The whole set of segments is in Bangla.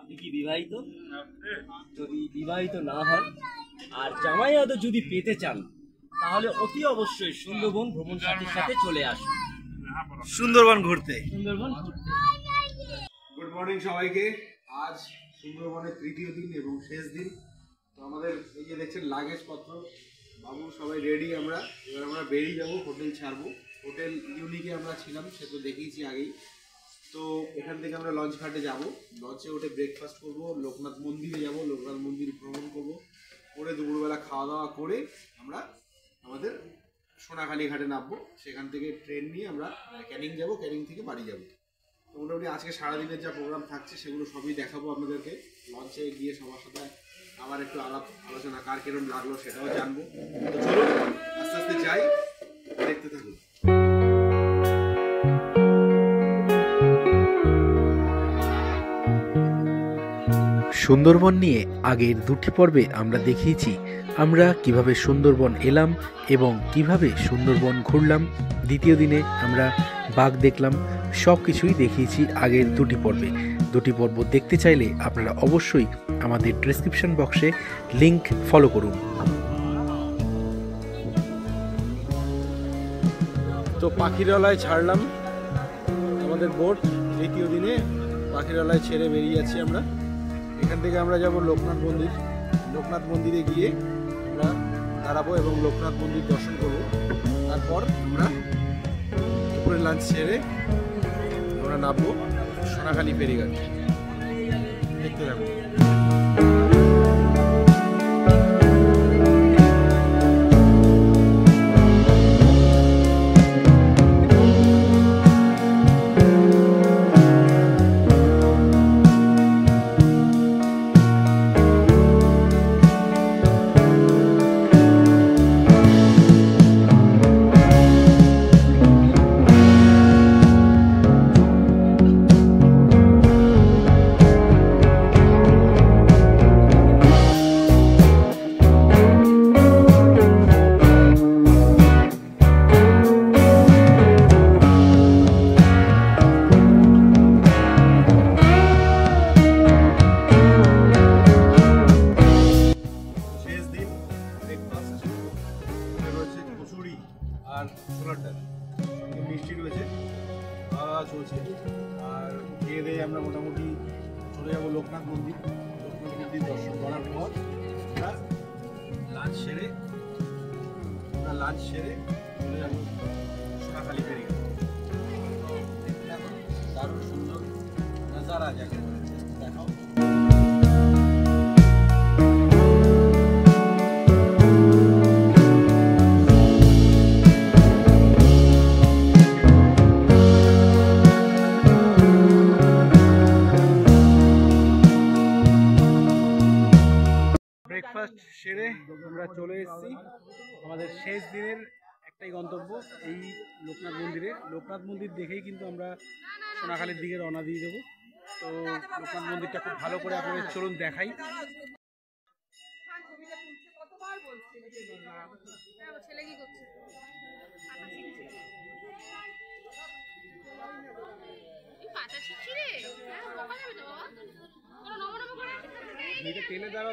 আপনি কি বিবাহিত? যদি বিবাহিত না হন আর জামাই আদর যদি পেতে চান তাহলে অতি অবশ্যই সুন্দরবন ভ্রমণ সাথীর সাথে চলে আসুন সুন্দরবন ঘুরতে। গুড মর্নিং সবাইকে। আজ সুন্দরবনের তৃতীয় দিন এবং শেষ দিন। তো আমাদের এই যে দেখছেন লাগেজ পত্র বাবু সবাই রেডি। আমরা এবার আমরা বেরিয়ে যাবো, হোটেল ছাড়বো। হোটেল ইউনিকে আমরা ছিলাম, সে তো দেখিয়েছি আগেই। তো এখান থেকে আমরা লঞ্চ ঘাটে যাব, লঞ্চে উঠে ব্রেকফাস্ট করব, লোকনাথ মন্দিরে যাব, লোকনাথ মন্দির ভ্রমণ করব, করে দুপুরবেলা খাওয়া দাওয়া করে আমরা আমাদের সোনাখালী ঘাটে নামবো। সেখান থেকে ট্রেন নিয়ে আমরা ক্যানিং যাব, ক্যানিং থেকে বাড়ি যাব। তো মোটামুটি আজকে সারাদিনের যা প্রোগ্রাম থাকছে সেগুলো সবই দেখাবো আপনাদেরকে। লঞ্চে গিয়ে সবার সাথে আবার একটু আলোচনা কার কিরম লাগলো সেটাও জানবো। তো চলুন আস্তে আস্তে যাই, দেখতে থাকুন। সুন্দরবন নিয়ে আগের দুটি পর্বে আমরা দেখিয়েছি আমরা কিভাবে সুন্দরবন এলাম এবং কিভাবে সুন্দরবন ঘুরলাম। দ্বিতীয় দিনে আমরা বাঘ দেখলাম, সব কিছুই দেখিয়েছি আগের দুটি পর্বে। দুটি পর্ব দেখতে চাইলে আপনারা অবশ্যই আমাদের ডেসক্রিপশন বক্সে লিংক ফলো করুন। তো পাখিরালয় ছাড়লাম আমাদের বোট। দ্বিতীয় দিনে পাখিরালয় ছেড়ে বেরিয়ে যাচ্ছি আমরা। এখান থেকে আমরা যাব লোকনাথ মন্দির। লোকনাথ মন্দিরে গিয়ে আমরা দাঁড়াবো এবং লোকনাথ মন্দির দর্শন করব। তারপর আমরা দুপুরে লাঞ্চ সেরে আমরা নামবো সোনাখালী ফেরিঘাট। দেখতে থাকবো। আর ছোলার ডাল সঙ্গে মিষ্টি রয়েছে, খাওয়া দাওয়া চলছে। আর খেয়ে দিয়ে আমরা মোটামুটি চলে যাবো লোকনাথ মন্দির। লোকনাথ মন্দির দর্শন করার পর আমরা লাঞ্চ সেরে চলে যাবো সোনাখালী ফেরিঘাট। দারুণ সুন্দর নজারা যাকে দেখাও। ব্রেকফাস্ট সেরে আমরা চলে এসেছি আমাদের শেষ দিনের একটাই গন্তব্য, এই লোকনাথ মন্দিরে। লোকনাথ মন্দির দেখেই কিন্তু আমরা সোনাখালীর দিকে রওনা দিয়ে দেবো। তো লোকনাথ মন্দিরটা খুব ভালো করে আপনাদের চলুন দেখাই। টেনে দাঁড়া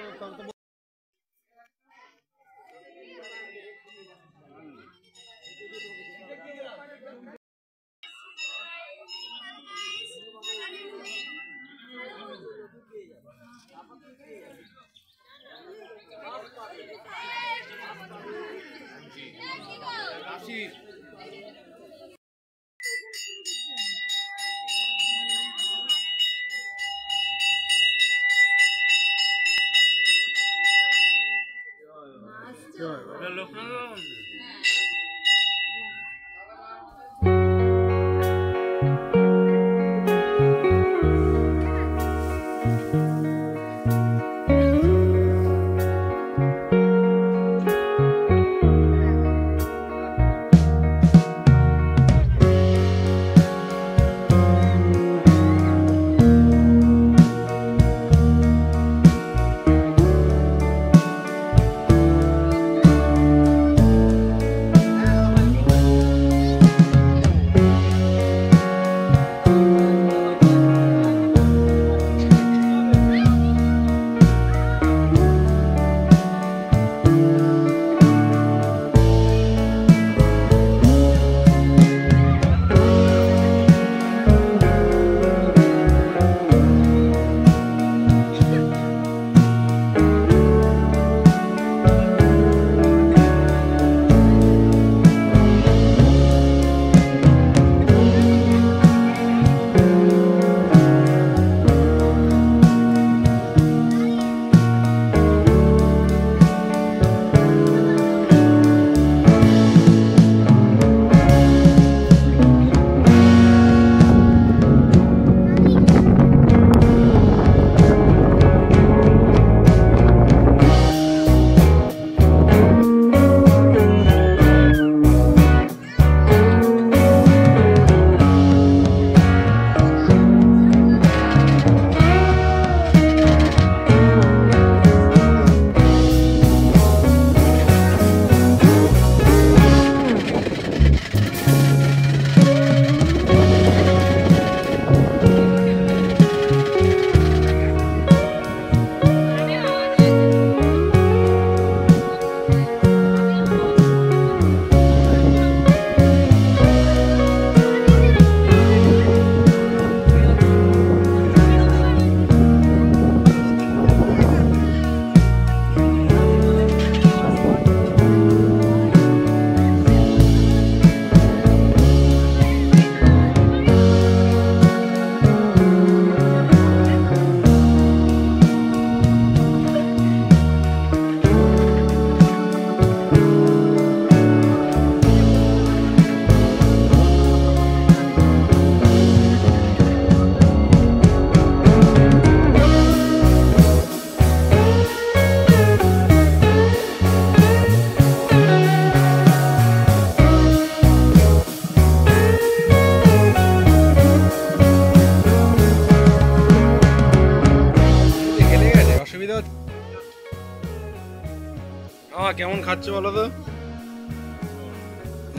মামা কেমন খাচ্ছ বলো তো?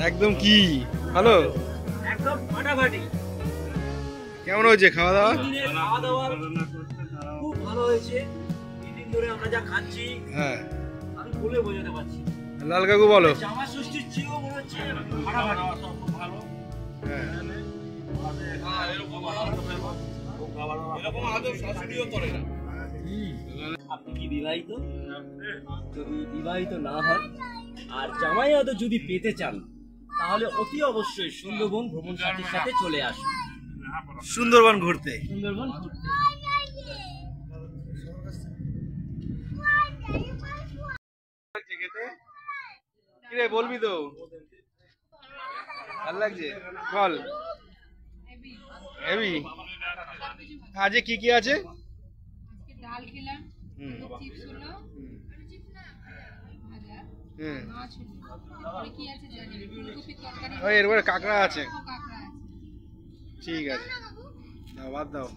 একদম কি ভালো? একদম ফাটাফাটি। কেমন হয়েছে খাওয়া দাওয়া? দিনের খাওয়া দাওয়া খুব ভালো হয়েছে। 3 দিন ধরে আমরা যা খাচ্ছি হ্যাঁ, আমি বলে বোঝাতে পারছি না। লাল কাকু বলো। জামা ষষ্ঠীর চেয়েও মনে হচ্ছে ফাটাফাটি। হ্যাঁ, আপনি কি বিবাহিত? যদি বিবাহিত না হন আর জামাই আদর যদি পেতে চান তাহলে অতি অবশ্যই সুন্দরবন ভ্রমণ সাথীর সাথে চলে আসুন। সুন্দরবন ঘুরতে। সুন্দরবন ঘুরতে। কিরে বলবি তো? ভালো লাগছে বল। হেভি। আজকে কি কি আছে? ডাল খেলাম, হুম চিপস হলো, ভাজা, হুম, মাছ হলো, তারপরে কি আছে জানি না, ফুলকপির তরকারি, ওই এরপরে কাঁকড়া আছে। কাঁকড়া আছে। ঠিক আছে, দাও বাদ দাও।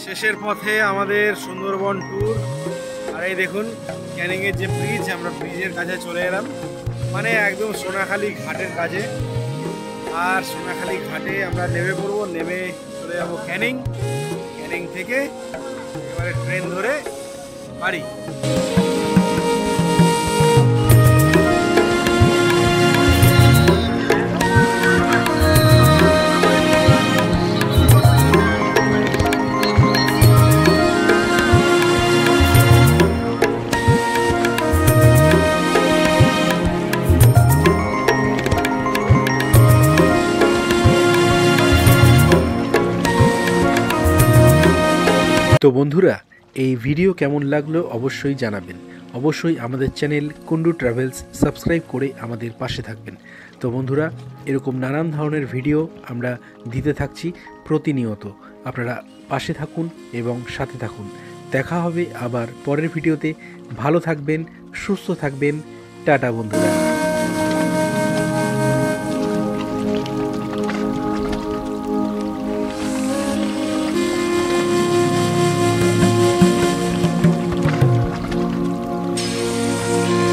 শেষের পথে আমাদের সুন্দরবন ট্যুর। আর এই দেখুন ক্যানিংয়ের যে ব্রিজ, আমরা ব্রিজের কাছে চলে এলাম, মানে একদম সোনাখালি ঘাটের কাছে। আর সোনাখালি ঘাটে আমরা নেমে পড়বো, নেমে চলে যাবো ক্যানিং। ক্যানিং থেকে এবারে ট্রেন ধরে বাড়ি। তো বন্ধুরা, এই ভিডিও কেমন লাগলো অবশ্যই জানাবেন। অবশ্যই আমাদের চ্যানেল কুন্ডু ট্রাভেলস সাবস্ক্রাইব করে আমাদের পাশে থাকবেন। তো বন্ধুরা, এরকম নানান ধরনের ভিডিও আমরা দিতে থাকছি প্রতিনিয়ত। আপনারা পাশে থাকুন এবং সাথে থাকুন। দেখা হবে আবার পরের ভিডিওতে। ভালো থাকবেন, সুস্থ থাকবেন। টাটা বন্ধুরা।